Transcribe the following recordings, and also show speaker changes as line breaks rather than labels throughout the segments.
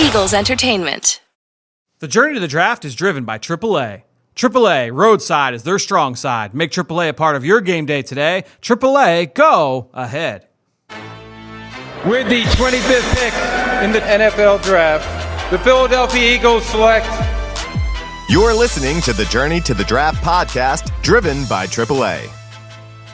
Eagles Entertainment.
The journey to the draft is driven by AAA. AAA, roadside is their strong side. Make AAA a part of your game day today. AAA, go ahead.
With the 25th pick in the NFL Draft, the Philadelphia Eagles select.
You're listening to the Journey to the Draft podcast, driven by AAA.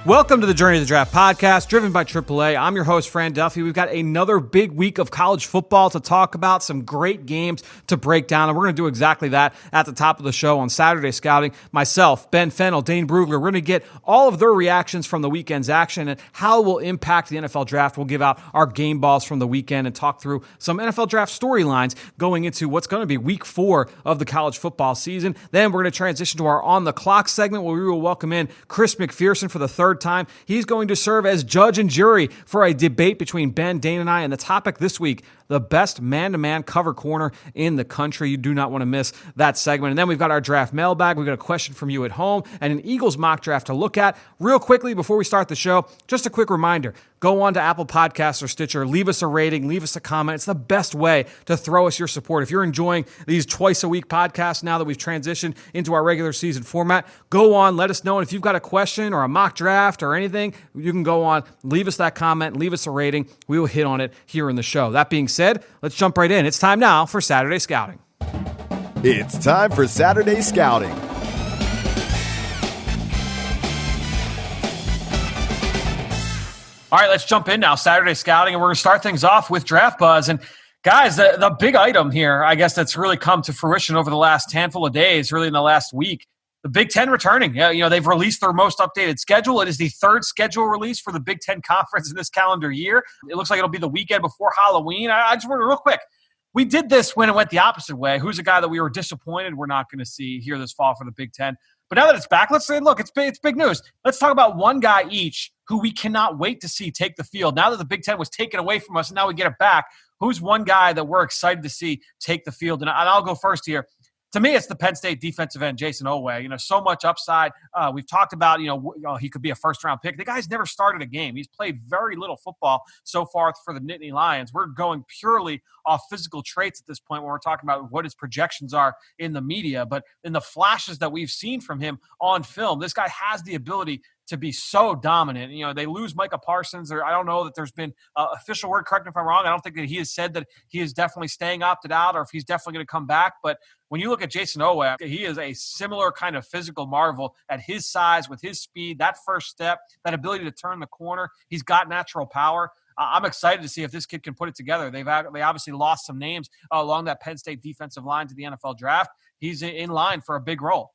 Welcome to the Journey to the Draft podcast, driven by AAA. I'm your host, Fran Duffy. We've got another big week of college football to talk about, some great games to break down, and we're going to do exactly that at the top of the show on Saturday Scouting. Myself, Ben Fennell, Dane Brugler, we're going to get all of their reactions from the weekend's action and how it will impact the NFL Draft. We'll give out our game balls from the weekend and talk through some NFL Draft storylines going into what's going to be week 4 of the college football season. Then we're going to transition to our On the Clock segment where we will welcome in Chris McPherson for the third time. He's going to serve as judge and jury for a debate between Ben, Dane, and I. And the topic this week, the best man-to-man cover corner in the country. You do not want to miss that segment. And then we've got our draft mailbag. We've got a question from you at home and an Eagles mock draft to look at. Real quickly, before we start the show, just a quick reminder. Go on to Apple Podcasts or Stitcher. Leave us a rating. Leave us a comment. It's the best way to throw us your support. If you're enjoying these twice-a-week podcasts now that we've transitioned into our regular season format, go on. Let us know. And if you've got a question or a mock draft or anything, you can go on. Leave us that comment. Leave us a rating. We will hit on it here in the show. That being said, let's jump right in. It's time now for Saturday Scouting.
It's time for Saturday Scouting.
All right, let's jump in now. Saturday Scouting, and we're going to start things off with Draft Buzz. And guys, the big item here, I guess that's really come to fruition over the last handful of days, really in the last week, the Big Ten returning. They've released their most updated schedule. It is the third schedule release for the Big Ten Conference in this calendar year. It looks like it'll be the weekend before Halloween. I just want to real quick. We did this when it went the opposite way. Who's a guy that we were disappointed we're not going to see here this fall for the Big Ten? But now that it's back, let's say, look, it's big news. Let's talk about one guy each who we cannot wait to see take the field. Now that the Big Ten was taken away from us and now we get it back, who's one guy that we're excited to see take the field? And I'll go first here. To me, it's the Penn State defensive end, Jayson Oweh. So much upside. We've talked about, he could be a first-round pick. The guy's never started a game. He's played very little football so far for the Nittany Lions. We're going purely off physical traits at this point when we're talking about what his projections are in the media. But in the flashes that we've seen from him on film, this guy has the ability to be so dominant. They lose Micah Parsons. I don't know that there's been official word, correct me if I'm wrong. I don't think that he has said that he is definitely staying opted out or if he's definitely going to come back. But when you look at Jayson Oweh, he is a similar kind of physical marvel at his size, with his speed, that first step, that ability to turn the corner. He's got natural power. I'm excited to see if this kid can put it together. They obviously lost some names along that Penn State defensive line to the NFL draft. He's in line for a big role.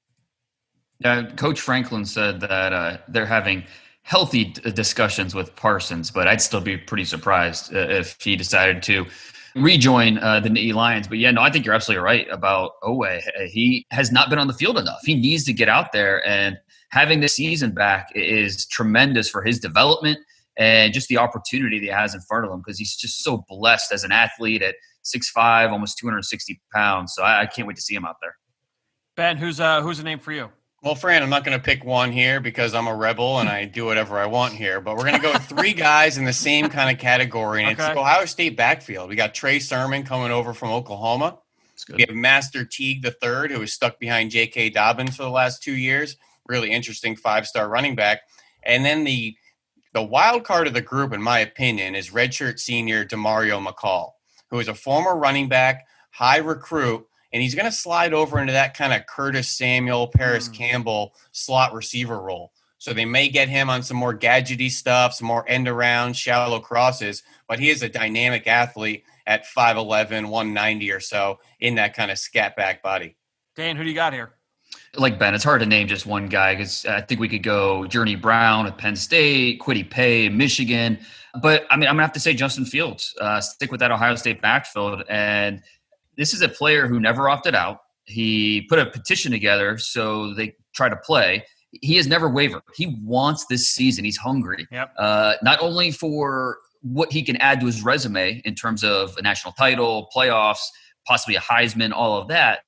Yeah, Coach Franklin said that they're having healthy discussions with Parsons, but I'd still be pretty surprised if he decided to rejoin the Nittany Lions. But yeah, no, I think you're absolutely right about Oweh. He has not been on the field enough. He needs to get out there, and having this season back is tremendous for his development and just the opportunity that he has in front of him, because he's just so blessed as an athlete at 6'5", almost 260 pounds. So I can't wait to see him out there.
Ben, who's a name for you?
Well, Fran, I'm not going to pick one here because I'm a rebel and I do whatever I want here. But we're going to go with 3 guys in the same kind of category, and it's Ohio State backfield. We got Trey Sermon coming over from Oklahoma. We have Master Teague III, who was stuck behind J.K. Dobbins for the last 2 years. Really interesting 5-star running back. And then the wild card of the group, in my opinion, is redshirt senior DeMario McCall, who is a former running back, high recruit. And he's going to slide over into that kind of Curtis Samuel, Paris Campbell slot receiver role. So they may get him on some more gadgety stuff, some more end-around, shallow crosses. But he is a dynamic athlete at 5'11", 190 or so in that kind of scat back body.
Dane, who do you got here?
Like Ben, it's hard to name just one guy because I think we could go Journey Brown at Penn State, Kwity Paye, Michigan. But, I'm going to have to say Justin Fields. Stick with that Ohio State backfield. And this is a player who never opted out. He put a petition together so they try to play. He has never wavered. He wants this season. He's hungry.
Yep.
Not only for what he can add to his resume in terms of a national title, playoffs, possibly a Heisman, all of that,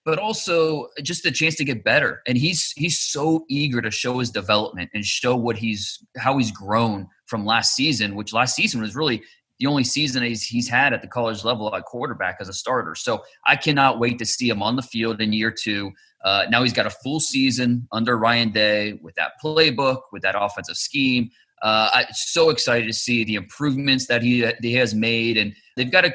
but also just the chance to get better. And he's so eager to show his development and show how he's grown from last season, which last season was really the only season he's had at the college level at quarterback as a starter. So I cannot wait to see him on the field in year 2. Now he's got a full season under Ryan Day with that playbook, with that offensive scheme. I'm so excited to see the improvements that he has made. And they've got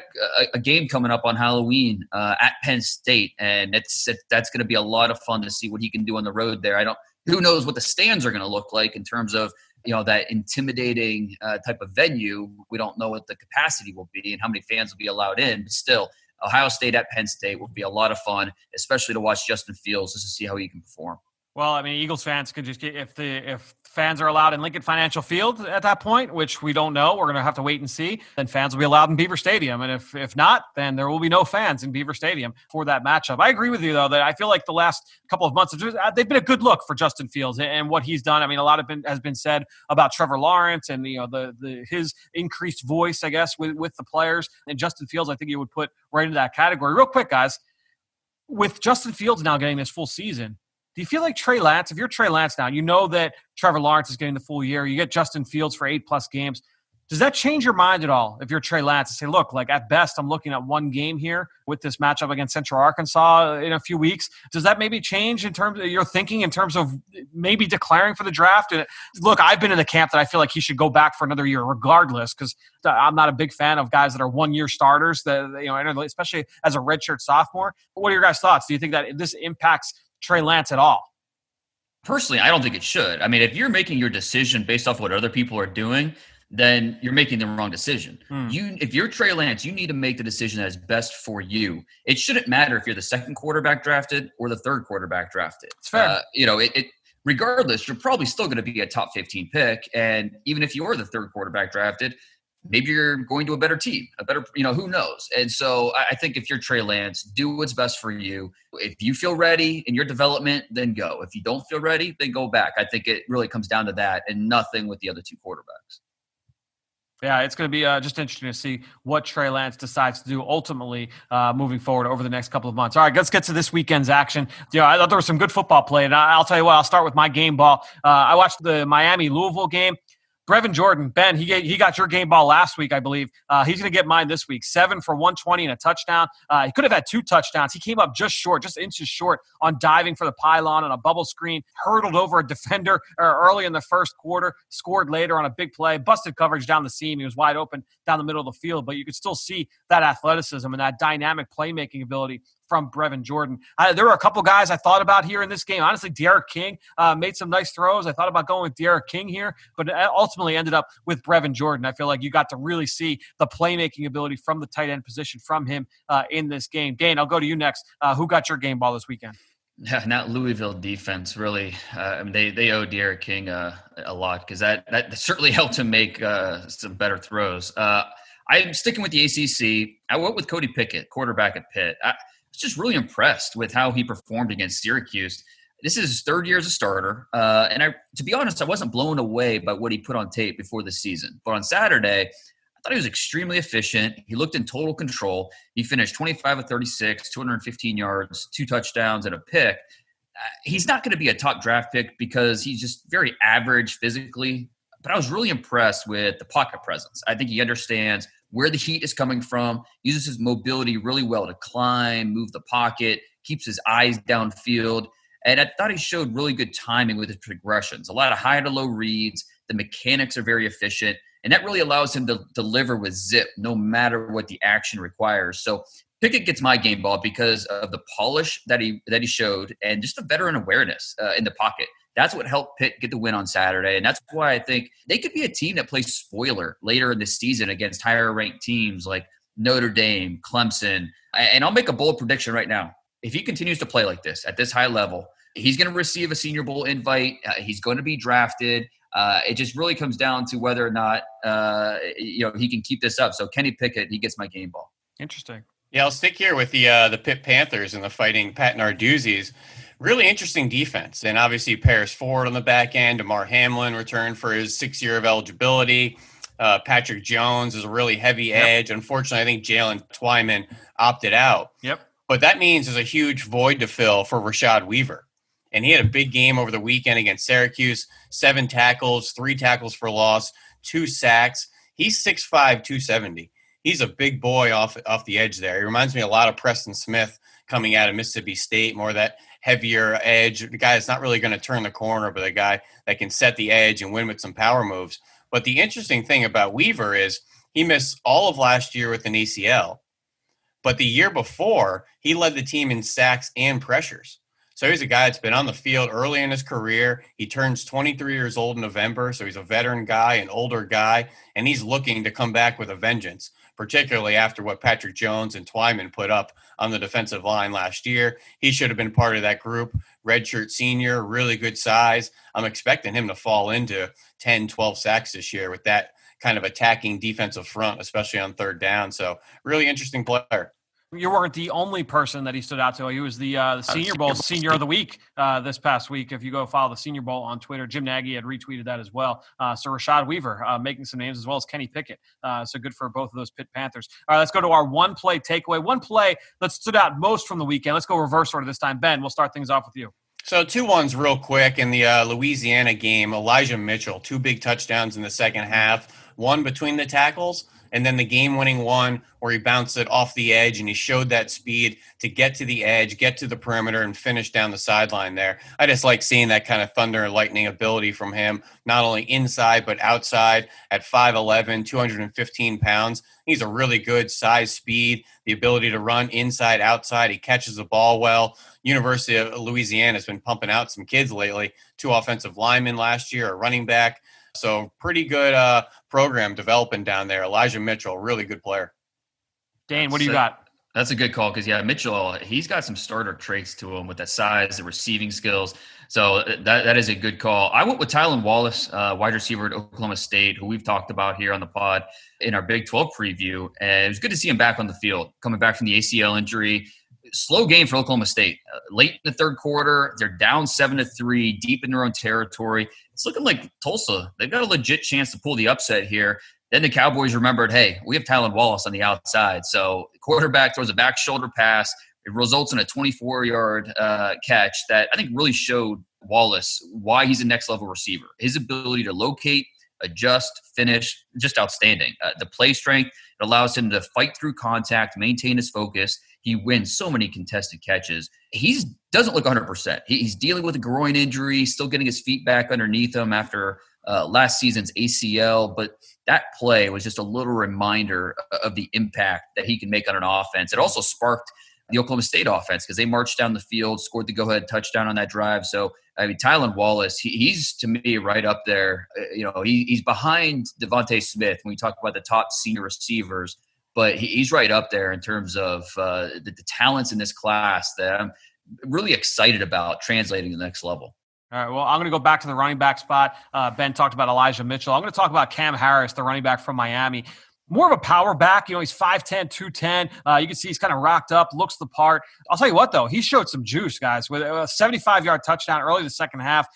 a game coming up on Halloween at Penn State. And that's going to be a lot of fun to see what he can do on the road there. Who knows what the stands are going to look like in terms of, that intimidating type of venue. We don't know what the capacity will be and how many fans will be allowed in. But still, Ohio State at Penn State will be a lot of fun, especially to watch Justin Fields just to see how he can perform.
Well, I mean, Eagles fans could just get if fans are allowed in Lincoln Financial Field at that point, which we don't know, we're going to have to wait and see. Then fans will be allowed in Beaver Stadium, and if not, then there will be no fans in Beaver Stadium for that matchup. I agree with you though that I feel like the last couple of months they've been a good look for Justin Fields and what he's done. I mean, a lot has been said about Trevor Lawrence and his increased voice, I guess, with the players, and Justin Fields. I think you would put right into that category. Real quick, guys, with Justin Fields now getting this full season. Do you feel like Trey Lance, if you're Trey Lance now, you know that Trevor Lawrence is getting the full year, you get Justin Fields for 8+ games. Does that change your mind at all if you're Trey Lance and say, look, like at best I'm looking at one game here with this matchup against Central Arkansas in a few weeks? Does that maybe change in terms of your thinking in terms of maybe declaring for the draft? And look, I've been in the camp that I feel like he should go back for another year regardless because I'm not a big fan of guys that are one-year starters, especially as a redshirt sophomore. But what are your guys' thoughts? Do you think that this impacts Trey Lance at all?
Personally, I don't think it should. I mean, if you're making your decision based off what other people are doing, then you're making the wrong decision. If you're Trey Lance, you need to make the decision that is best for you. It shouldn't matter if you're the second quarterback drafted or the third quarterback drafted.
It's fair.
Regardless, you're probably still going to be a top 15 pick. And even if you're the third quarterback drafted, maybe you're going to a better team, who knows? And so I think if you're Trey Lance, do what's best for you. If you feel ready in your development, then go. If you don't feel ready, then go back. I think it really comes down to that and nothing with the other two quarterbacks.
Yeah, it's going to be just interesting to see what Trey Lance decides to do ultimately moving forward over the next couple of months. All right, let's get to this weekend's action. I thought there was some good football play, and I'll tell you what, I'll start with my game ball. I watched the Miami-Louisville game. Brevin Jordan, Ben, he got your game ball last week, I believe. He's going to get mine this week. 7 for 120 and a touchdown. He could have had 2 touchdowns. He came up just inches short on diving for the pylon on a bubble screen, hurdled over a defender early in the first quarter, scored later on a big play, busted coverage down the seam. He was wide open down the middle of the field, but you could still see that athleticism and that dynamic playmaking ability from Brevin Jordan. There were a couple guys I thought about here in this game. Honestly, Derek King made some nice throws. I thought about going with Derek King here, but ultimately ended up with Brevin Jordan. I feel like you got to really see the playmaking ability from the tight end position from him in this game. Dane, I'll go to you next. Who got your game ball this weekend?
Yeah, not Louisville defense, really. They owe Derek King a lot because that certainly helped him make some better throws. I'm sticking with the ACC. I went with Cody Pickett, quarterback at Pitt. I was just really impressed with how he performed against Syracuse. This is his third year as a starter. And to be honest, I wasn't blown away by what he put on tape before the season. But on Saturday, I thought he was extremely efficient. He looked in total control. He finished 25 of 36, 215 yards, 2 touchdowns, and a pick. He's not going to be a top draft pick because he's just very average physically. But I was really impressed with the pocket presence. I think he understands where the heat is coming from, uses his mobility really well to climb, move the pocket, keeps his eyes downfield. And I thought he showed really good timing with his progressions. A lot of high to low reads. The mechanics are very efficient. And that really allows him to deliver with zip no matter what the action requires. So Pickett gets my game ball because of the polish that he showed and just the veteran awareness in the pocket. That's what helped Pitt get the win on Saturday. And that's why I think they could be a team that plays spoiler later in the season against higher-ranked teams like Notre Dame, Clemson. And I'll make a bold prediction right now. If he continues to play like this at this high level, he's going to receive a Senior Bowl invite. He's going to be drafted. It just really comes down to whether or not he can keep this up. So Kenny Pickett, he gets my game ball.
Interesting.
Yeah, I'll stick here with the Pitt Panthers and the Fighting Pat Narduzzi's. Really interesting defense. And obviously Paris Ford on the back end. Damar Hamlin returned for his 6th year of eligibility. Patrick Jones is a really heavy edge. Unfortunately, I think Jalen Twyman opted out.
Yep.
But that means there's a huge void to fill for Rashad Weaver. And he had a big game over the weekend against Syracuse. 7 tackles, 3 tackles for loss, 2 sacks. He's 6'5", 270. He's a big boy off the edge there. He reminds me a lot of Preston Smith coming out of Mississippi State, more that heavier edge. The guy that's not really going to turn the corner, but a guy that can set the edge and win with some power moves. But the interesting thing about Weaver is he missed all of last year with an ACL. But the year before, he led the team in sacks and pressures. So he's a guy that's been on the field early in his career. He turns 23 years old in November, so he's a veteran guy, an older guy, and he's looking to come back with a vengeance, particularly after what Patrick Jones and Twyman put up on the defensive line last year. He should have been part of that group. Redshirt senior, really good size. I'm expecting him to fall into 10, 12 sacks this year with that kind of attacking defensive front, especially on third down. So really interesting player.
You weren't the only person that he stood out to. He was the Senior Bowl Senior of the Week this past week. If you go follow the Senior Bowl on Twitter, Jim Nagy had retweeted that as well. So Rashad Weaver making some names, as well as Kenny Pickett. So good for both of those Pitt Panthers. All right, let's go to our one play takeaway. One play that stood out most from the weekend. Let's go reverse order this time. Ben, we'll start things off with you.
So 2-1s real quick in the Louisiana game. Elijah Mitchell, 2 big touchdowns in the second half, one between the tackles, and then the game-winning one where he bounced it off the edge and he showed that speed to get to the edge, get to the perimeter, and finish down the sideline there. I just like seeing that kind of thunder and lightning ability from him, not only inside but outside at 5'11", 215 pounds. He's a really good size, speed, the ability to run inside, outside. He catches the ball well. University of Louisiana has been pumping out some kids lately, 2 offensive linemen last year, a running back. So pretty good program developing down there. Elijah Mitchell, really good player.
Dane, what do you got?
That's a good call because, Mitchell, he's got some starter traits to him with the size, the receiving skills. So that is a good call. I went with Tylan Wallace, wide receiver at Oklahoma State, who we've talked about here on the pod in our Big 12 preview. And it was good to see him back on the field, coming back from the ACL injury. Slow game for Oklahoma State. Late in the third quarter, they're down 7-3, deep in their own territory. It's looking like Tulsa, they've got a legit chance to pull the upset here. Then the Cowboys remembered, hey, we have Tylan Wallace on the outside. So the quarterback throws a back shoulder pass. It results in a 24-yard catch that I think really showed Wallace why he's a next-level receiver. His ability to locate, adjust, finish, just outstanding. The play strength, it allows him to fight through contact, maintain his focus. He wins so many contested catches. He doesn't look 100%. He's dealing with a groin injury, still getting his feet back underneath him after last season's ACL. But that play was just a little reminder of the impact that he can make on an offense. It also sparked the Oklahoma State offense because they marched down the field, scored the go-ahead touchdown on that drive. So, Tylan Wallace, he's to me right up there. He's behind Devontae Smith when we talk about the top senior receivers. But he's right up there in terms of the talents in this class that I'm really excited about translating to the next level.
All right, well, I'm going to go back to the running back spot. Ben talked about Elijah Mitchell. I'm going to talk about Cam Harris, the running back from Miami. More of a power back. He's 5'10", 210. You can see he's kind of rocked up, looks the part. I'll tell you what, though. He showed some juice, guys. With a 75-yard touchdown early the second half,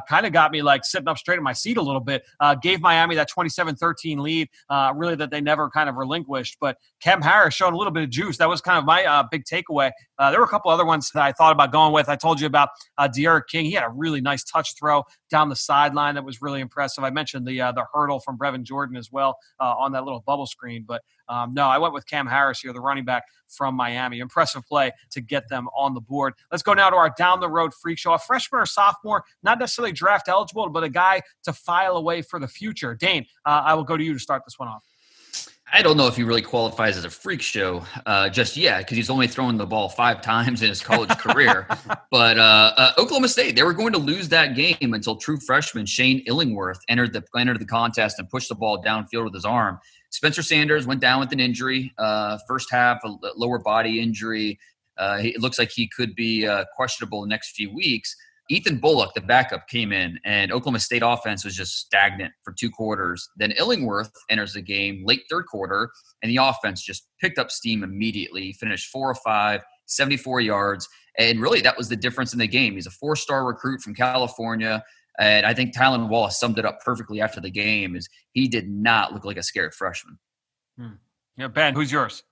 kind of got me sitting up straight in my seat a little bit. Gave Miami that 27-13 lead, really that they never kind of relinquished. But Cam Harris showed a little bit of juice. That was kind of my big takeaway. There were a couple other ones that I thought about going with. I told you about De'Ara King. He had a really nice touch throw down the sideline that was really impressive. I mentioned the hurdle from Brevin Jordan as well on that little bubble screen. But no, I went with Cam Harris here, the running back from Miami. Impressive play to get them on the board. Let's go now to our down-the-road freak show. A freshman or sophomore, not necessarily draft eligible, but a guy to file away for the future. Dane, I will go to you to start this one off.
I don't know if he really qualifies as a freak show just yet because he's only thrown the ball 5 times in his college career. But Oklahoma State, they were going to lose that game until true freshman Shane Illingworth entered the contest and pushed the ball downfield with his arm. Spencer Sanders went down with an injury, first half, a lower body injury. It looks like he could be questionable the next few weeks. Ethan Bullock, the backup, came in, and Oklahoma State offense was just stagnant for 2 quarters. Then Illingworth enters the game late third quarter, and the offense just picked up steam immediately. He finished 4 of 5, 74 yards, and really that was the difference in the game. He's a 4-star recruit from California, and I think Tylan Wallace summed it up perfectly after the game. Is he did not look like a scared freshman.
Yeah, Ben, who's yours?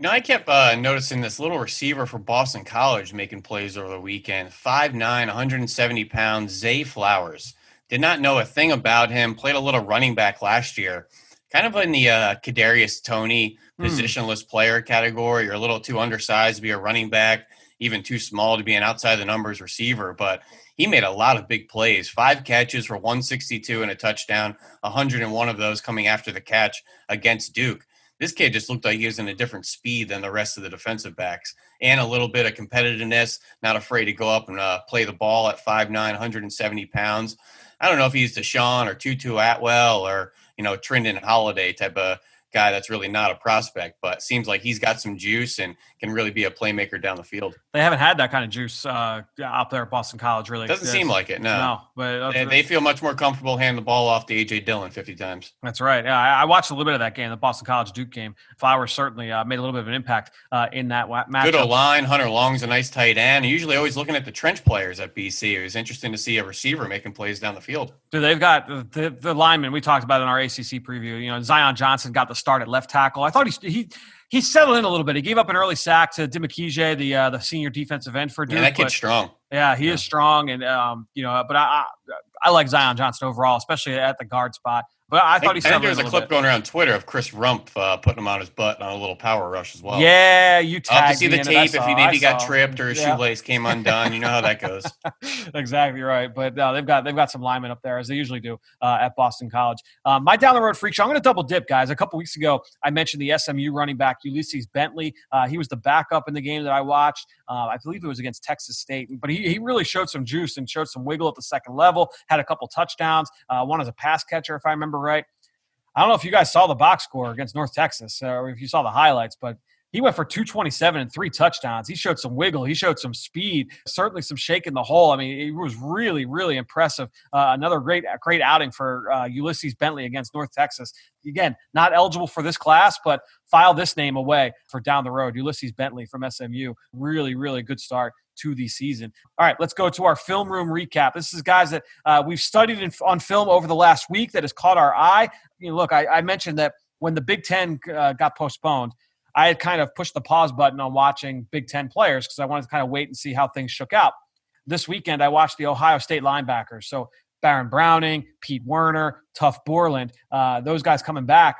I kept noticing this little receiver for Boston College making plays over the weekend. 5'9", 170 pounds, Zay Flowers. Did not know a thing about him. Played a little running back last year. Kind of in the Kadarius Toney positionless player category. You're a little too undersized to be a running back, even too small to be an outside the numbers receiver. But he made a lot of big plays. 5 catches for 162 and a touchdown, 101 of those coming after the catch against Duke. This kid just looked like he was in a different speed than the rest of the defensive backs, and a little bit of competitiveness, not afraid to go up and play the ball at 5'9", 170 pounds. I don't know if he's Deshaun or Tutu Atwell or, Trindon Holiday type of guy that's really not a prospect, but seems like he's got some juice and can really be a playmaker down the field.
They haven't had that kind of juice out there at Boston College, really.
Doesn't seem like it, no.
No, but
they feel much more comfortable handing the ball off to A.J. Dillon 50 times.
That's right. Yeah, I watched a little bit of that game, the Boston College Duke game. Flowers certainly made a little bit of an impact in that matchup.
Good O-line. Hunter Long's a nice tight end. Usually always looking at the trench players at BC. It was interesting to see a receiver making plays down the field.
Dude, they've got the linemen we talked about in our ACC preview. Zion Johnson got the start at left tackle. I thought he settled in a little bit. He gave up an early sack to Dimakije, the senior defensive end for Duke.
Yeah, that kid's strong.
Yeah, he is strong, and but I like Zion Johnson overall, especially at the guard spot. But I thought he settled in a little bit.
I think there's a clip going around Twitter of Chris Rump putting him on his butt on a little power rush as well.
Yeah, you tagged
I'll have to see the tape if he maybe got
tripped
tripped or his shoelace came undone. You know how that goes.
Exactly right. But they've got some linemen up there, as they usually do at Boston College. My down the road freak show. I'm going to double dip, guys. A couple weeks ago, I mentioned the SMU running back Ulysses Bentley. He was the backup in the game that I watched. I believe it was against Texas State, but he really showed some juice and showed some wiggle at the second level. Had a couple touchdowns. One as a pass catcher, if I remember right. I don't know if you guys saw the box score against North Texas or if you saw the highlights, but he went for 227 and 3 touchdowns. He showed some wiggle. He showed some speed, certainly some shake in the hole. I mean, it was really, really impressive. Another great outing for Ulysses Bentley against North Texas. Again, not eligible for this class, but file this name away for down the road. Ulysses Bentley from SMU. Really, really good start to the season. All right, let's go to our film room recap. This is guys that we've studied on film over the last week that has caught our eye. Look, I mentioned that when the Big Ten got postponed, I had kind of pushed the pause button on watching Big Ten players because I wanted to kind of wait and see how things shook out. This weekend, I watched the Ohio State linebackers. So Baron Browning, Pete Werner, Tuff Borland, those guys coming back.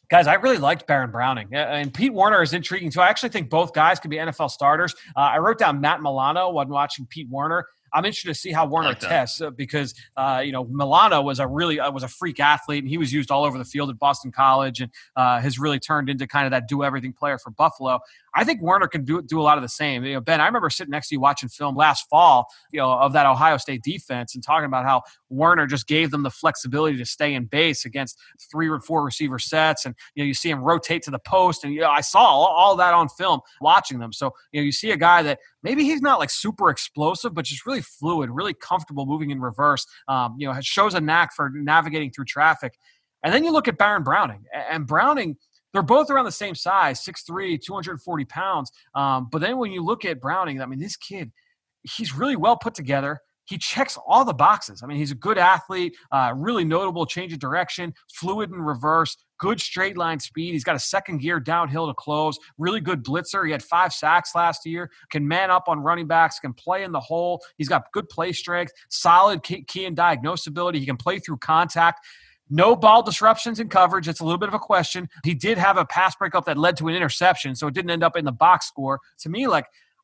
Guys, I really liked Baron Browning. And Pete Werner is intriguing, too. I actually think both guys could be NFL starters. I wrote down Matt Milano when watching Pete Werner. I'm interested to see how Werner tests because, Milano was a freak athlete, and he was used all over the field at Boston College and has really turned into kind of that do-everything player for Buffalo. I think Werner can do a lot of the same. Ben, I remember sitting next to you watching film last fall, of that Ohio State defense and talking about how Werner just gave them the flexibility to stay in base against 3 or 4 receiver sets. And, you see him rotate to the post. And, I saw all that on film watching them. So, you see a guy that maybe he's not like super explosive, but just really fluid, really comfortable moving in reverse, shows a knack for navigating through traffic. And then you look at Baron Browning. And Browning, they're both around the same size, 6'3", 240 pounds. But then when you look at Browning, I mean, this kid, he's really well put together. He checks all the boxes. I mean, he's a good athlete, really notable change of direction, fluid in reverse, good straight line speed. He's got a second gear downhill to close, really good blitzer. He had 5 sacks last year, can man up on running backs, can play in the hole. He's got good play strength, solid key and diagnose ability. He can play through contact. No ball disruptions in coverage. It's a little bit of a question. He did have a pass breakup that led to an interception, so it didn't end up in the box score. To me,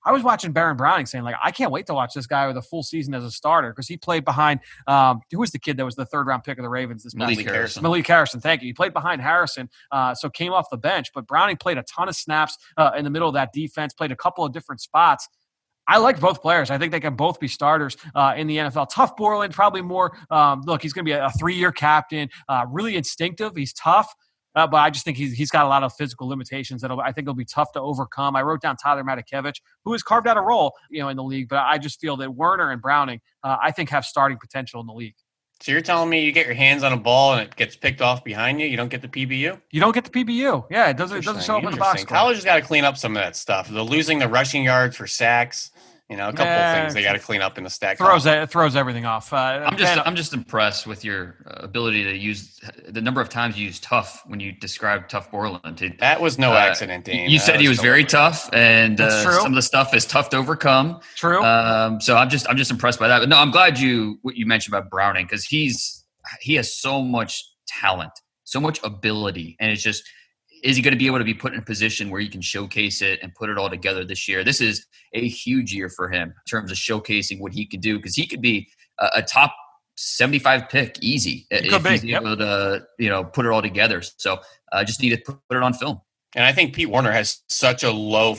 I was watching Baron Browning saying, I can't wait to watch this guy with a full season as a starter because he played behind who was the kid that was the 3rd-round pick of the Ravens this past year? Malik Harrison, thank you. He played behind Harrison, so came off the bench. But Browning played a ton of snaps in the middle of that defense, played a couple of different spots. I like both players. I think they can both be starters in the NFL. Tuff Borland, probably more. Look, he's going to be a 3-year captain, really instinctive. He's tough. But I just think he's got a lot of physical limitations that I think will be tough to overcome. I wrote down Tyler Matakevich, who has carved out a role, in the league. But I just feel that Werner and Browning, I think, have starting potential in the league.
So you're telling me you get your hands on a ball and it gets picked off behind you? You don't get the PBU?
You don't get the PBU. Yeah, it doesn't show up in the box score.
College has got to clean up some of that stuff. They're losing the rushing yards for sacks. A couple of things they got to clean up in the stack.
Throws everything off.
I'm just impressed with your ability to use the number of times you use tough when you describe Tuff Borland.
That was no accident, Dane.
You said he was very tough, and some of the stuff is tough to overcome.
True.
So I'm just impressed by that. But no, I'm glad what you mentioned about Browning because he has so much talent. so much ability. And it's just, is he going to be able to be put in a position where he can showcase it and put it all together this year? This is a huge year for him in terms of showcasing what he could do, because he could be a top 75 pick easy if he's able to, put it all together. So just need to put it on film.
And I think Pete Werner has such a a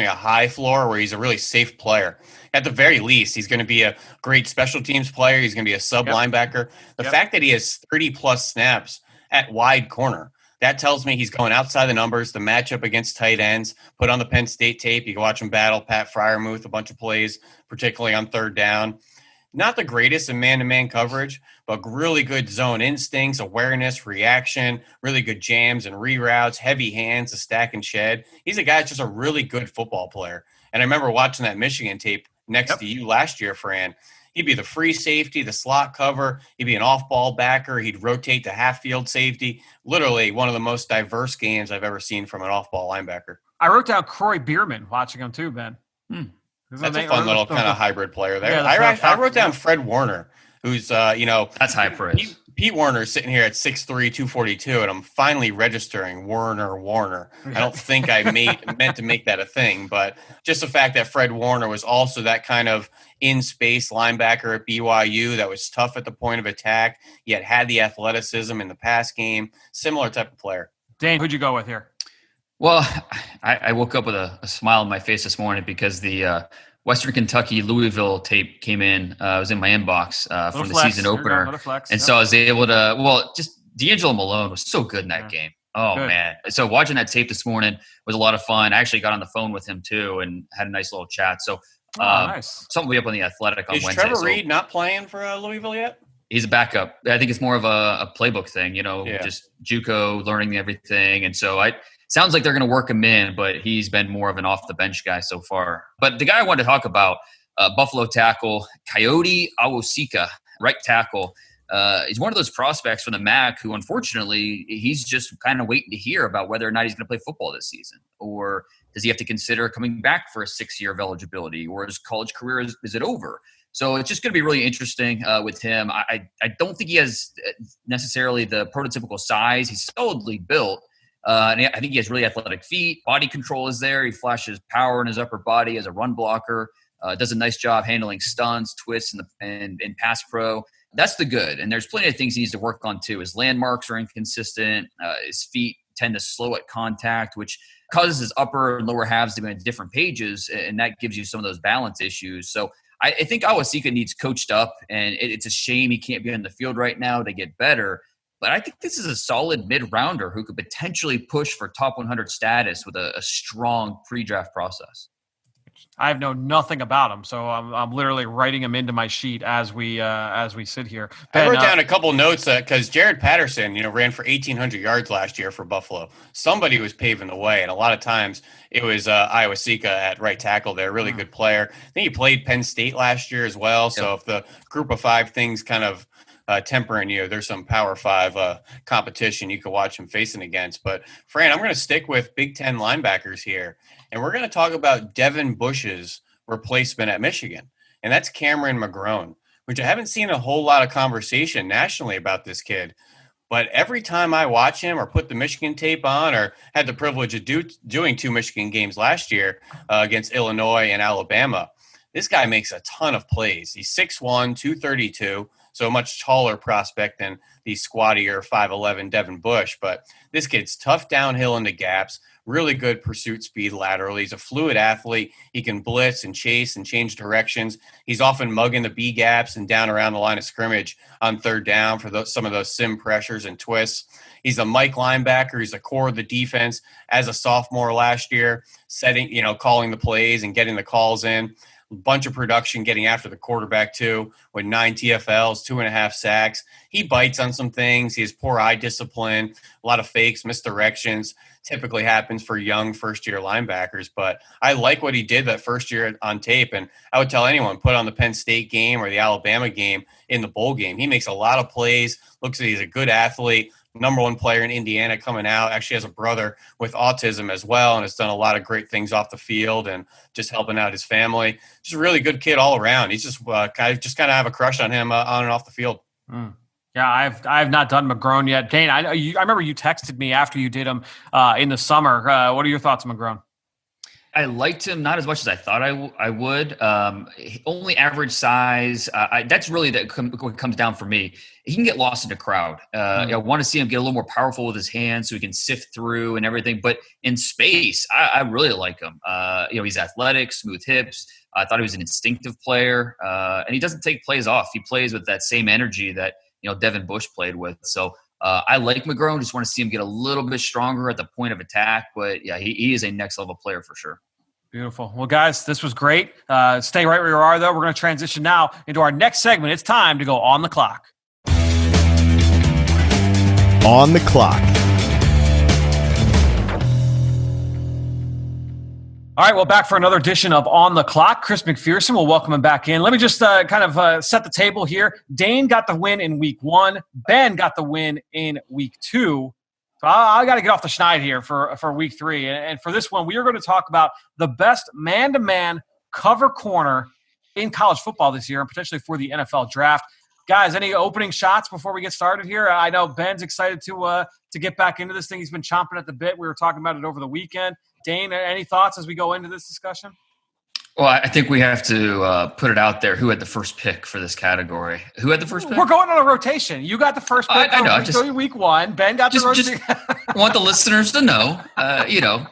high floor where he's a really safe player. At the very least, he's going to be a great special teams player. He's going to be a sub linebacker. The fact that he has 30-plus snaps at wide corner, that tells me he's going outside the numbers. The matchup against tight ends, put on the Penn State tape. You can watch him battle Pat Freiermuth a bunch of plays, particularly on third down. Not the greatest in man-to-man coverage, but really good zone instincts, awareness, reaction, really good jams and reroutes, heavy hands, a stack and shed. He's a guy that's just a really good football player. And I remember watching that Michigan tape next to you last year, Fran. He'd be the free safety, the slot cover. He'd be an off-ball backer. He'd rotate to half-field safety. Literally one of the most diverse games I've ever seen from an off-ball linebacker.
I wrote down Croy Bierman watching him too, Ben.
That's a fun little kind of hybrid player there. Yeah, I wrote down Fred Warner, who's,
that's high praise.
Pete Werner is sitting here at 6'3", 242, and I'm finally registering Warner. I don't think I meant to make that a thing, but just the fact that Fred Warner was also that kind of in-space linebacker at BYU that was tough at the point of attack, yet had the athleticism in the pass game, similar type of player.
Dane, who'd you go with here?
Well, I woke up with a smile on my face this morning because the Western Kentucky Louisville tape came in. It was in my inbox from the season opener. And so I was able to, just D'Angelo Malone was so good in that game. Oh, man. So watching that tape this morning was a lot of fun. I actually got on the phone with him too and had a nice little chat. So
nice.
Something will be up on the Athletic on
Is
Wednesday.
Trevor Reed not playing for Louisville yet?
He's a backup. I think it's more of a playbook thing, just JUCO learning everything. And so sounds like they're going to work him in, but he's been more of an off-the-bench guy so far. But the guy I wanted to talk about, Buffalo tackle, Coyote Awosika, right tackle. He's one of those prospects from the MAC who, unfortunately, he's just kind of waiting to hear about whether or not he's going to play football this season. Or does he have to consider coming back for a 6-year of eligibility? Or his college career, is it over? So it's just going to be really interesting with him. I don't think he has necessarily the prototypical size. He's solidly built. And I think he has really athletic feet. Body control is there. He flashes power in his upper body as a run blocker. Does a nice job handling stunts, twists, and pass pro. That's the good. And there's plenty of things he needs to work on too. His landmarks are inconsistent. His feet tend to slow at contact, which causes his upper and lower halves to be on different pages, and that gives you some of those balance issues. So I think Awosika needs coached up, and it's a shame he can't be on the field right now to get better. But I think this is a solid mid-rounder who could potentially push for top 100 status with a strong pre-draft process.
I have known nothing about him, so I'm literally writing him into my sheet as we sit here. Ben,
I wrote down a couple notes because Jared Patterson, ran for 1,800 yards last year for Buffalo. Somebody was paving the way, and a lot of times it was Awosika at right tackle there, really good player. I think he played Penn State last year as well, so if the group of five things kind of tempering you, there's some Power 5 competition you could watch him facing against. But, Fran, I'm going to stick with Big Ten linebackers here, and we're going to talk about Devin Bush's replacement at Michigan, and that's Cameron McGrone, which I haven't seen a whole lot of conversation nationally about this kid. But every time I watch him or put the Michigan tape on, or had the privilege of doing 2 Michigan games last year against Illinois and Alabama, this guy makes a ton of plays. He's 6'1", 232, so a much taller prospect than the squattier 5'11" Devin Bush. But this kid's tough downhill into gaps, really good pursuit speed laterally. He's a fluid athlete. He can blitz and chase and change directions. He's often mugging the B gaps and down around the line of scrimmage on third down for some of those sim pressures and twists. He's a Mike linebacker. He's the core of the defense as a sophomore last year, calling the plays and getting the calls in. Bunch of production getting after the quarterback too, with 9 TFLs, 2.5 sacks. He bites on some things. He has poor eye discipline, a lot of fakes, misdirections. Typically happens for young first-year linebackers, but I like what he did that first year on tape, and I would tell anyone, put on the Penn State game or the Alabama game in the bowl game. He makes a lot of plays, looks like he's a good athlete, number 1 player in Indiana coming out, actually has a brother with autism as well, and has done a lot of great things off the field and just helping out his family. Just a really good kid all around. He's just kind of have a crush on him on and off the field.
Yeah, Yeah, I have not done McGrone yet. Dane, I remember you texted me after you did him in the summer. What are your thoughts on McGrone?
I liked him not as much as I thought I would. Only average size. That's really what comes down for me. He can get lost in the crowd. I want to see him get a little more powerful with his hands so he can sift through and everything. But in space, I really like him. He's athletic, smooth hips. I thought he was an instinctive player, and he doesn't take plays off. He plays with that same energy that Devin Bush played with. So I like McGrone. Just want to see him get a little bit stronger at the point of attack. But yeah, he is a next level player for sure.
Beautiful. Well, guys, this was great. Stay right where you are, though. We're going to transition now into our next segment. It's time to go on the clock.
On the clock.
All right, well, back for another edition of On the Clock. Chris McPherson, we'll welcome him back in. Let me just set the table here. Dane got the win in week 1. Ben got the win in week 2. So I got to get off the schneid here for week 3. And for this one, we are going to talk about the best man-to-man cover corner in college football this year and potentially for the NFL draft. Guys, any opening shots before we get started here? I know Ben's excited to get back into this thing. He's been chomping at the bit. We were talking about it over the weekend. Dane, any thoughts as we go into this discussion?
Well, I think we have to put it out there. Who had the first pick for this category? Who had the first pick?
We're going on a rotation. You got the first pick.
I know. Just
week 1. Ben got the rotation.
Just want the listeners to know. No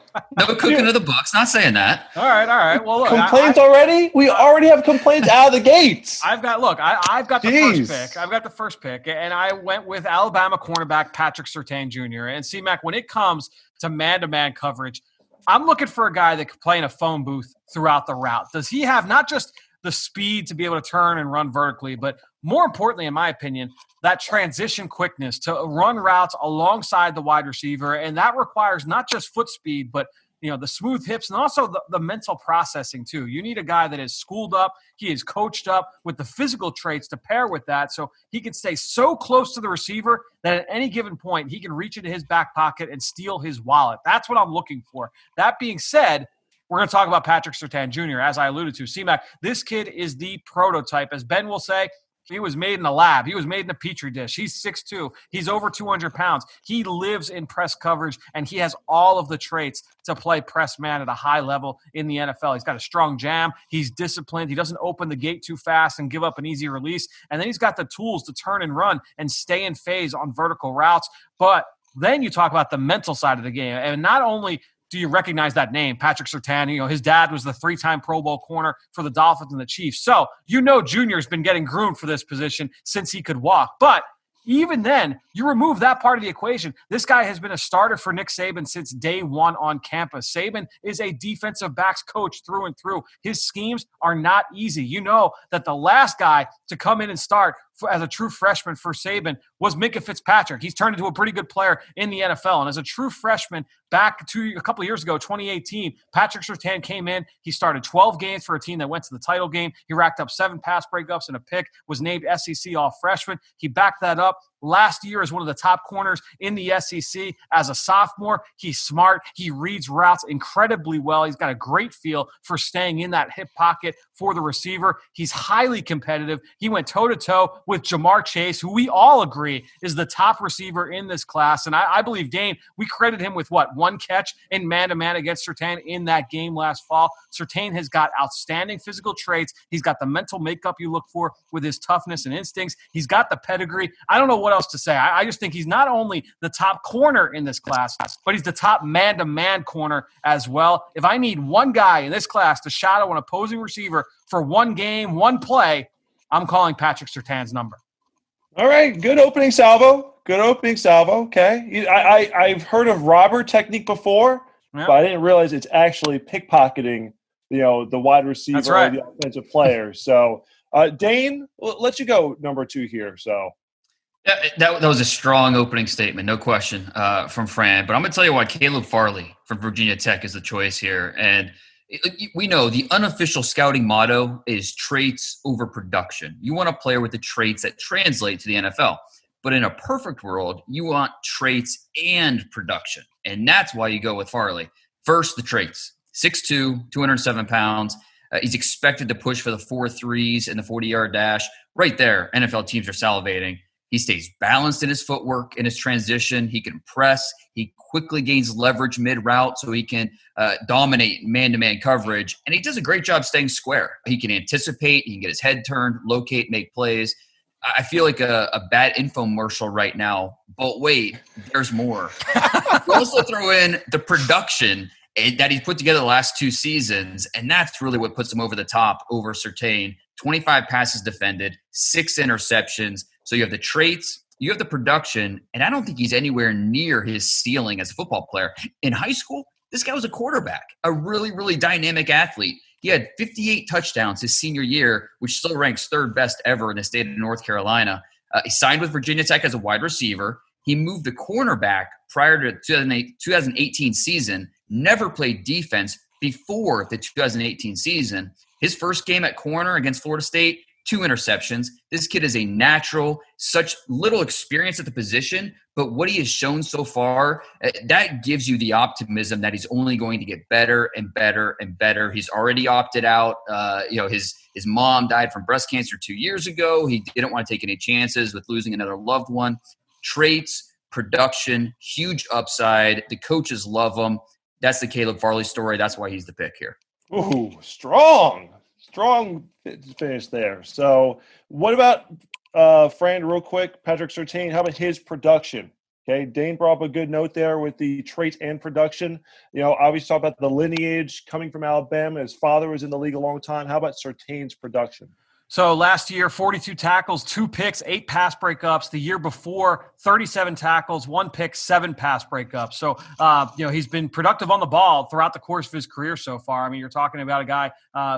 cooking of the books. Not saying that.
All right. Well, look,
complaints already? We already have complaints out of the gates.
I've got the first pick. I've got the first pick, and I went with Alabama cornerback Patrick Surtain Jr. And C-Mac, when it comes to man-to-man coverage, I'm looking for a guy that could play in a phone booth throughout the route. Does he have not just the speed to be able to turn and run vertically, but more importantly, in my opinion, that transition quickness to run routes alongside the wide receiver? And that requires not just foot speed, but the smooth hips and also the mental processing too. You need a guy that is schooled up. He is coached up with the physical traits to pair with that, so he can stay so close to the receiver that at any given point, he can reach into his back pocket and steal his wallet. That's what I'm looking for. That being said, we're going to talk about Patrick Surtain Jr., as I alluded to. C-Mac, this kid is the prototype. As Ben will say, he was made in a lab. He was made in a petri dish. He's 6'2". He's over 200 pounds. He lives in press coverage, and he has all of the traits to play press man at a high level in the NFL. He's got a strong jam. He's disciplined. He doesn't open the gate too fast and give up an easy release. And then he's got the tools to turn and run and stay in phase on vertical routes. But then you talk about the mental side of the game. And not only do you recognize that name, Patrick Surtain? His dad was the 3-time Pro Bowl corner for the Dolphins and the Chiefs. So, Junior's been getting groomed for this position since he could walk. But even then, you remove that part of the equation. This guy has been a starter for Nick Saban since day one on campus. Saban is a defensive backs coach through and through. His schemes are not easy. You know that the last guy to come in and start as a true freshman for Saban was Minkah Fitzpatrick. He's turned into a pretty good player in the NFL. And as a true freshman back to a couple of years ago, 2018, Patrick Surtain came in. He started 12 games for a team that went to the title game. He racked up 7 pass breakups and a pick, was named SEC All-Freshman. He backed that up last year as one of the top corners in the SEC. As a sophomore, he's smart. He reads routes incredibly well. He's got a great feel for staying in that hip pocket for the receiver. He's highly competitive. He went toe-to-toe with Jamar Chase, who we all agree is the top receiver in this class. And I believe, Dane, we credit him with, 1 catch in man-to-man against Surtain in that game last fall. Surtain has got outstanding physical traits. He's got the mental makeup you look for with his toughness and instincts. He's got the pedigree. I don't know what else to say. I just think he's not only the top corner in this class, but he's the top man-to-man corner as well. If I need one guy in this class to shadow an opposing receiver for 1 game, 1 play, I'm calling Patrick Surtain's number.
All right, good opening salvo. Okay, I've heard of robber technique before, but I didn't realize it's actually pickpocketing, the wide receiver or the offensive player. So, Dane, let you go number 2 here. So,
yeah, that was a strong opening statement, no question, from Fran. But I'm going to tell you why Caleb Farley from Virginia Tech is the choice here. And we know the unofficial scouting motto is traits over production. You want a player with the traits that translate to the NFL. But in a perfect world, you want traits and production. And that's why you go with Farley. First, the traits. 6'2", 207 pounds. He's expected to push for the 4.3s and the 40-yard dash. Right there, NFL teams are salivating. He stays balanced in his footwork, in his transition. He can press. He quickly gains leverage mid-route so he can dominate man-to-man coverage. And he does a great job staying square. He can anticipate. He can get his head turned, locate, make plays. I feel like a bad infomercial right now. But wait, there's more. You also throw in the production that he's put together the last 2 seasons, and that's really what puts him over the top over Surtain. 25 passes defended, 6 interceptions. So you have the traits, you have the production, and I don't think he's anywhere near his ceiling as a football player. In high school, this guy was a quarterback, a really, really dynamic athlete. He had 58 touchdowns his senior year, which still ranks 3rd best ever in the state of North Carolina. He signed with Virginia Tech as a wide receiver. He moved to cornerback prior to the 2018 season, never played defense before the 2018 season. His first game at corner against Florida State, 2 interceptions. This kid is a natural, such little experience at the position, but what he has shown so far, that gives you the optimism that he's only going to get better and better and better. He's already opted out. His mom died from breast cancer 2 years ago. He didn't want to take any chances with losing another loved one. Traits, production, huge upside. The coaches love him. That's the Caleb Farley story. That's why he's the pick here.
Ooh, strong finish there. So what about Fran, real quick, Patrick Surtain? How about his production? Okay, Dane brought up a good note there with the traits and production. Obviously talk about the lineage coming from Alabama. His father was in the league a long time. How about Surtain's production?
So last year, 42 tackles, 2 picks, 8 pass breakups. The year before, 37 tackles, 1 pick, 7 pass breakups. So, he's been productive on the ball throughout the course of his career so far. I mean, you're talking about a guy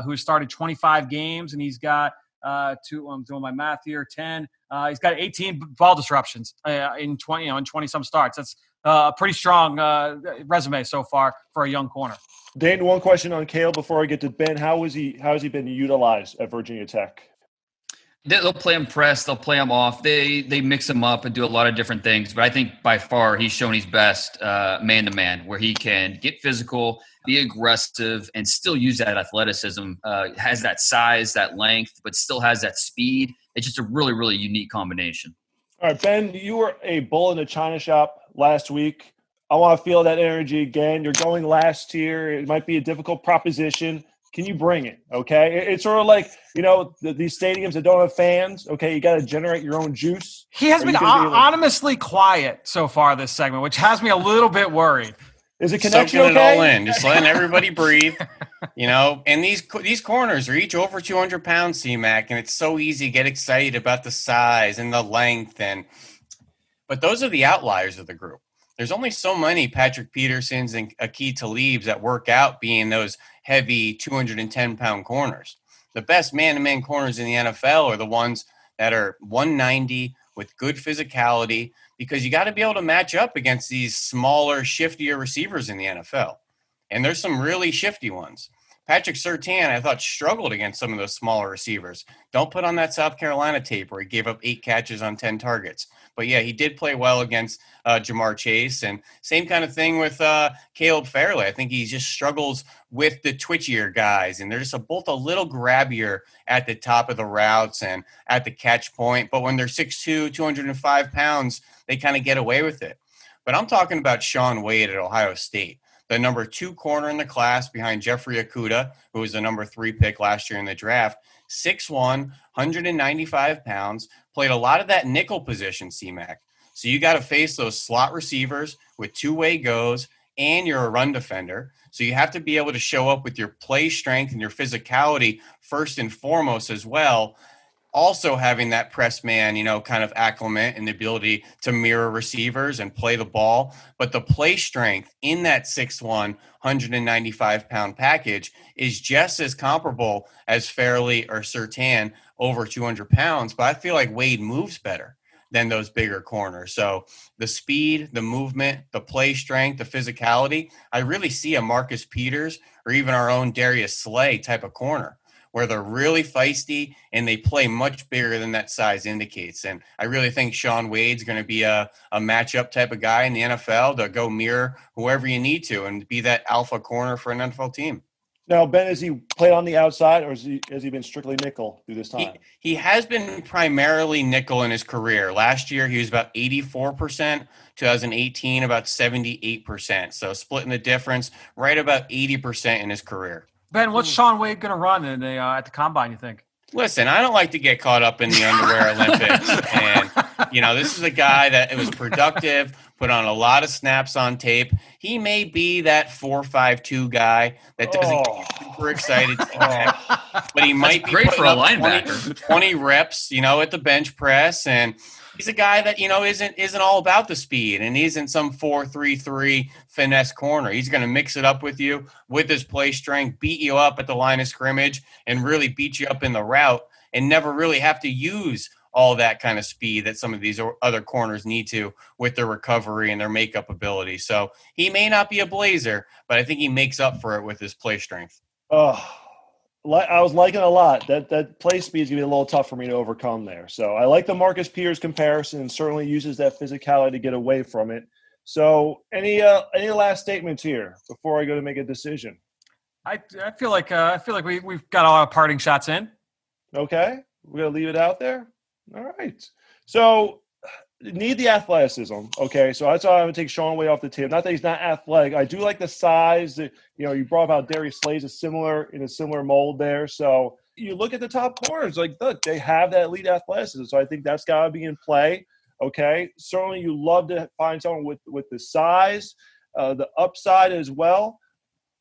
who has started 25 games, and he's got I'm doing my math here, 10. He's got 18 ball disruptions in 20-some starts. That's a pretty strong resume so far for a young corner.
Dane, one question on Caleb before I get to Ben. How has he been utilized at Virginia Tech?
They'll play him press. They'll play him off. They mix him up and do a lot of different things. But I think by far he's shown he's best man-to-man, where he can get physical, be aggressive, and still use that athleticism. Has that size, that length, but still has that speed. It's just a really, really unique combination.
All right, Ben, you were a bull in the china shop last week. I want to feel that energy again. You're going last year. It might be a difficult proposition. Can you bring it? Okay. It's sort of like, these stadiums that don't have fans. Okay. You got to generate your own juice.
He has been honestly quiet so far this segment, which has me a little bit worried.
Is it connection
soaking
okay?
it all in, just letting everybody breathe, and these corners are each over 200 pounds, C-Mac, and it's so easy to get excited about the size and the length. But those are the outliers of the group. There's only so many Patrick Petersons and Aqib Talibs that work out being those heavy 210-pound corners. The best man-to-man corners in the NFL are the ones that are 190 with good physicality, because you got to be able to match up against these smaller, shiftier receivers in the NFL. And there's some really shifty ones. Patrick Surtain, I thought, struggled against some of those smaller receivers. Don't put on that South Carolina tape where he gave up 8 catches on 10 targets. But, yeah, he did play well against Jamar Chase. And same kind of thing with Caleb Farley. I think he just struggles with the twitchier guys. And they're just both a little grabbier at the top of the routes and at the catch point. But when they're 6'2", 205 pounds, they kind of get away with it. But I'm talking about Shaun Wade at Ohio State, the number 2 corner in the class behind Jeffrey Okudah, who was the number 3 pick last year in the draft. 6'1", 195 pounds, played a lot of that nickel position, C-Mac. So you got to face those slot receivers with two-way goes, and you're a run defender. So you have to be able to show up with your play strength and your physicality first and foremost as well. Also having that press man, kind of acclimate and the ability to mirror receivers and play the ball. But the play strength in that 6'1", 195-pound package is just as comparable as Farley or Surtain, over 200 pounds. But I feel like Wade moves better than those bigger corners. So the speed, the movement, the play strength, the physicality, I really see a Marcus Peters or even our own Darius Slay type of corner, where they're really feisty and they play much bigger than that size indicates. And I really think Shaun Wade's going to be a matchup type of guy in the NFL to go mirror whoever you need to and be that alpha corner for an NFL team.
Now, Ben, has he played on the outside, or has he been strictly nickel through this time?
He has been primarily nickel in his career. Last year, he was about 84%. 2018, about 78%. So splitting the difference, right about 80% in his career.
Ben, what's Shaun Wade going to run at the combine, you think?
Listen, I don't like to get caught up in the underwear Olympics. And, this is a guy that it was productive, put on a lot of snaps on tape. He may be that 4.52 guy that doesn't get super excited, but he might be
great for a linebacker.
20 reps, at the bench press. And he's a guy that, isn't all about the speed and isn't some 4.33 finesse corner. He's going to mix it up with you with his play strength, beat you up at the line of scrimmage, and really beat you up in the route and never really have to use all that kind of speed that some of these other corners need to with their recovery and their makeup ability. So he may not be a blazer, but I think he makes up for it with his play strength.
I was liking it a lot. That play speed is going to be a little tough for me to overcome there. So I like the Marcus Peters comparison, and certainly uses that physicality to get away from it. So any last statements here before I go to make a decision?
I feel like we've got all our parting shots in.
Okay, we're gonna leave it out there. All right. So need the athleticism. Okay, so that's why I'm gonna take Shaun Wade off the table. Not that he's not athletic. I do like the size. That you brought up how Darius Slay's in a similar mold there. So you look at the top corners, like look, they have that elite athleticism. So I think that's gotta be in play. Okay, certainly you love to find someone with the size, the upside as well.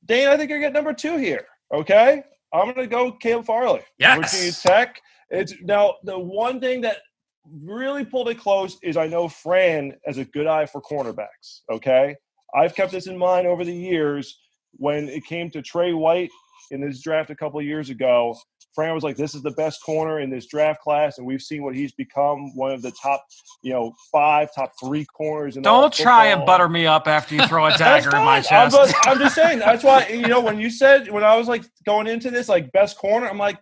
Dane, I think you're getting number 2 here. Okay, I'm going to go Caleb Farley.
Yes.
Virginia Tech. It's now the one thing that really pulled it close is I know Fran has a good eye for cornerbacks. Okay, I've kept this in mind over the years. When it came to Trey White in this draft a couple of years ago, Fran was like, this is the best corner in this draft class, and we've seen what he's become, one of the top, 5, top 3 corners.
Don't try and butter me up after you throw a dagger in my chest.
I'm just saying. That's why, when I was like going into this, like best corner, I'm like,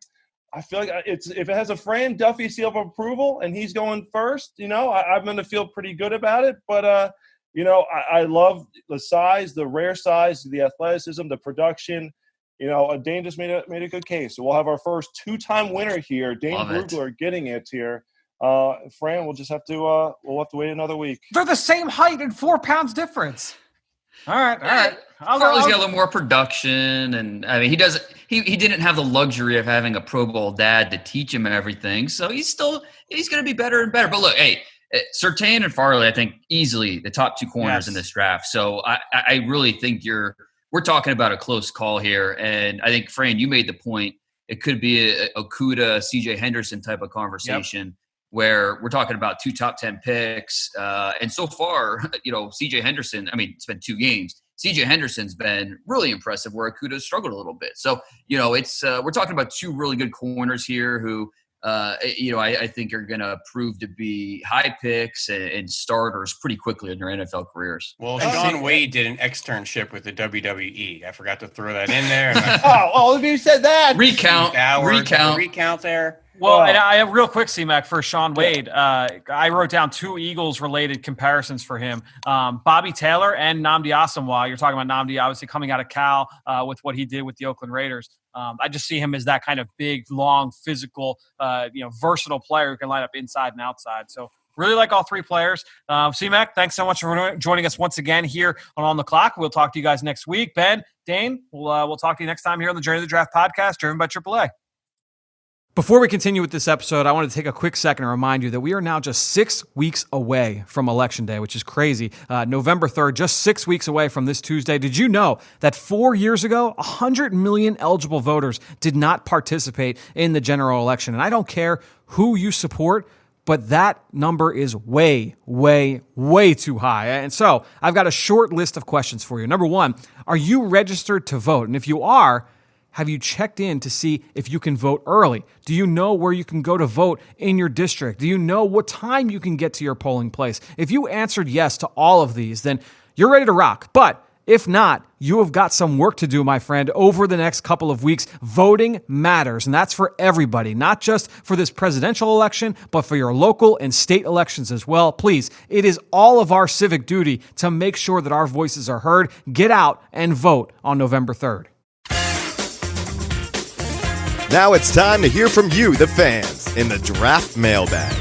I feel like if it has a Fran Duffy seal of approval and he's going first, I'm going to feel pretty good about it. But, I love the size, the rare size, the athleticism, the production. Dane just made a good case. So we'll have our first 2-time winner here. Dane Brugler getting it here. Fran, we'll just have to wait another week.
They're the same height and 4 pounds difference. All right.
Farley's got a little more production, and I mean he didn't have the luxury of having a Pro Bowl dad to teach him everything. So he's going to be better and better. But look, hey, Surtain and Farley, I think easily the top 2 corners in this draft. So I really think we're talking about a close call here. And I think, Fran, you made the point. It could be a Okudah, CJ Henderson type of conversation where we're talking about 2 top 10 picks. And so far, CJ Henderson, I mean, it's been 2 games. CJ Henderson's been really impressive where Okudah struggled a little bit. So, it's we're talking about 2 really good corners here who, I think are going to prove to be high picks and starters pretty quickly in their NFL careers.
Well, Shaun Wade did an externship with the WWE. I forgot to throw that in there.
If you said that.
Recount
there.
Well, and I have real quick, C-Mac, for Shaun Wade. I wrote down 2 Eagles-related comparisons for him. Bobby Taylor and Nnamdi Asomugha. You're talking about Nnamdi, obviously, coming out of Cal with what he did with the Oakland Raiders. I just see him as that kind of big, long, physical, versatile player who can line up inside and outside. So really like all 3 players. C-Mac, thanks so much for joining us once again here on The Clock. We'll talk to you guys next week. Ben, Dane, we'll talk to you next time here on the Journey to the Draft podcast, driven by AAA. Before we continue with this episode, I want to take a quick second to remind you that we are now just 6 weeks away from Election Day, which is crazy. November 3rd, just 6 weeks away from this Tuesday. Did you know that 4 years ago, 100 million eligible voters did not participate in the general election? And I don't care who you support, but that number is way, way, way too high. And so I've got a short list of questions for you. Number 1, are you registered to vote? And if you are, have you checked in to see if you can vote early? Do you know where you can go to vote in your district? Do you know what time you can get to your polling place? If you answered yes to all of these, then you're ready to rock. But if not, you have got some work to do, my friend, over the next couple of weeks. Voting matters, and that's for everybody, not just for this presidential election, but for your local and state elections as well. Please, it is all of our civic duty to make sure that our voices are heard. Get out and vote on November 3rd.
Now it's time to hear from you, the fans, in the Draft Mailbag.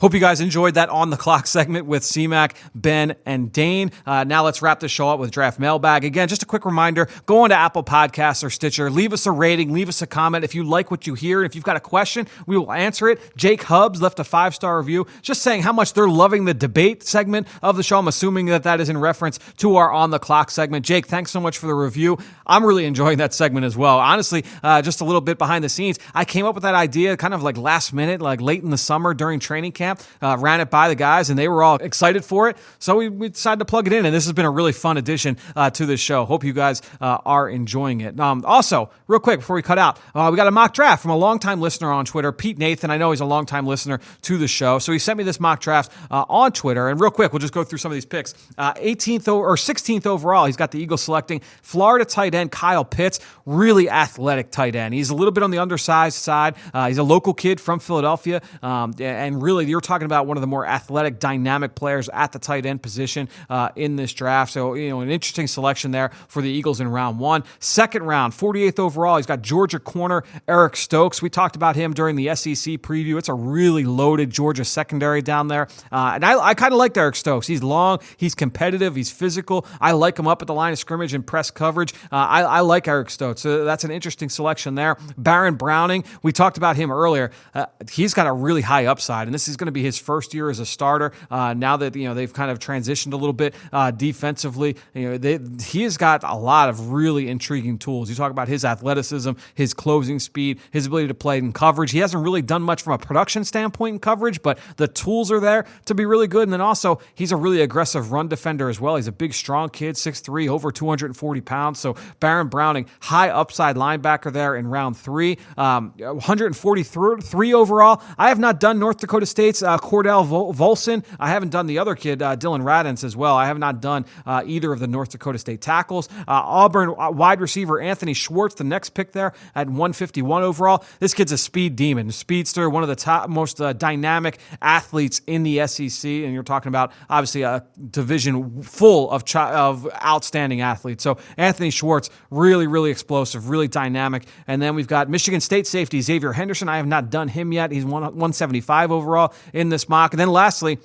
Hope you guys enjoyed that On the Clock segment with C-Mac, Ben, and Dane. Now let's wrap this show up with Draft Mailbag. Again, just a quick reminder, go on to Apple Podcasts or Stitcher. Leave us a rating. Leave us a comment. If you like what you hear, if you've got a question, we will answer it. Jake Hubbs left a 5-star review just saying how much they're loving the debate segment of the show. I'm assuming that is in reference to our On the Clock segment. Jake, thanks so much for the review. I'm really enjoying that segment as well. Honestly, just a little bit behind the scenes, I came up with that idea kind of like last minute, like late in the summer during training camp. Ran it by the guys, and they were all excited for it. So we decided to plug it in, and this has been a really fun addition to this show. Hope you guys are enjoying it. Also, real quick before we cut out, we got a mock draft from a longtime listener on Twitter, Pete Nathan. I know he's a longtime listener to the show, so he sent me this mock draft on Twitter. And real quick, we'll just go through some of these picks. 16th overall, he's got the Eagles selecting Florida tight end Kyle Pitts, really athletic tight end. He's a little bit on the undersized side. He's a local kid from Philadelphia, and really, you're talking about one of the more athletic, dynamic players at the tight end position in this draft. So, an interesting selection there for the Eagles in round 1. Second round, 48th overall, he's got Georgia corner Eric Stokes. We talked about him during the SEC preview. It's a really loaded Georgia secondary down there. And I kind of liked Eric Stokes. He's long, he's competitive, he's physical. I like him up at the line of scrimmage and press coverage. I like Eric Stokes. So that's an interesting selection there. Baron Browning, we talked about him earlier. He's got a really high upside, and this is going to be his first year as a starter. Now that they've kind of transitioned a little bit defensively, he has got a lot of really intriguing tools. You talk about his athleticism, his closing speed, his ability to play in coverage. He hasn't really done much from a production standpoint in coverage, but the tools are there to be really good. And then also, he's a really aggressive run defender as well. He's a big, strong kid, 6'3", over 240 pounds. So Baron Browning, high upside linebacker there in round 3. 143 overall. I have not done North Dakota State's Cordell Volson. I haven't done the other kid, Dylan Radens, as well. I have not done either of the North Dakota State tackles. Auburn wide receiver Anthony Schwartz, the next pick there at 151 overall. This kid's a speed demon, speedster, one of the top, most dynamic athletes in the SEC. And you're talking about, obviously, a division full of outstanding athletes. So Anthony Schwartz, really, really explosive, really dynamic. And then we've got Michigan State safety Xavier Henderson. I have not done him yet. He's 175 overall in this mock. And then lastly,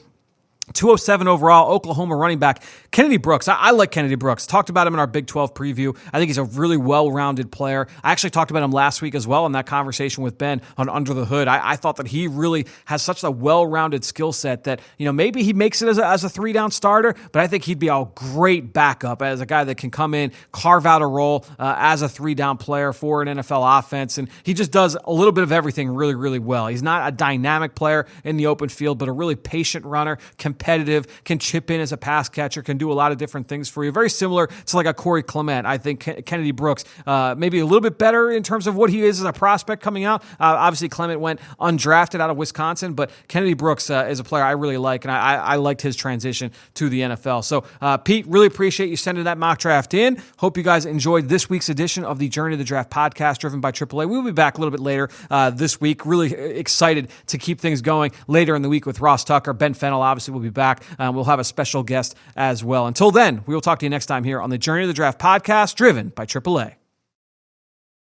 207 overall, Oklahoma running back Kennedy Brooks. I like Kennedy Brooks. Talked about him in our Big 12 preview. I think he's a really well-rounded player. I actually talked about him last week as well in that conversation with Ben on Under the Hood. I thought that he really has such a well-rounded skill set that, maybe he makes it as a 3-down starter, but I think he'd be a great backup as a guy that can come in, carve out a role as a 3-down player for an NFL offense. And he just does a little bit of everything really, really well. He's not a dynamic player in the open field, but a really patient runner, competitive, can chip in as a pass catcher, can do a lot of different things for you. Very similar to like a Corey Clement. I think Kennedy Brooks maybe a little bit better in terms of what he is as a prospect coming out. Obviously, Clement went undrafted out of Wisconsin, but Kennedy Brooks is a player I really like, and I liked his transition to the NFL. So, Pete, really appreciate you sending that mock draft in. Hope you guys enjoyed this week's edition of the Journey to the Draft podcast driven by AAA. We'll be back a little bit later this week. Really excited to keep things going later in the week with Ross Tucker. Ben Fennell obviously will be back. We'll have a special guest as well. Until then, we will talk to you next time here on the Journey to the Draft podcast driven by AAA.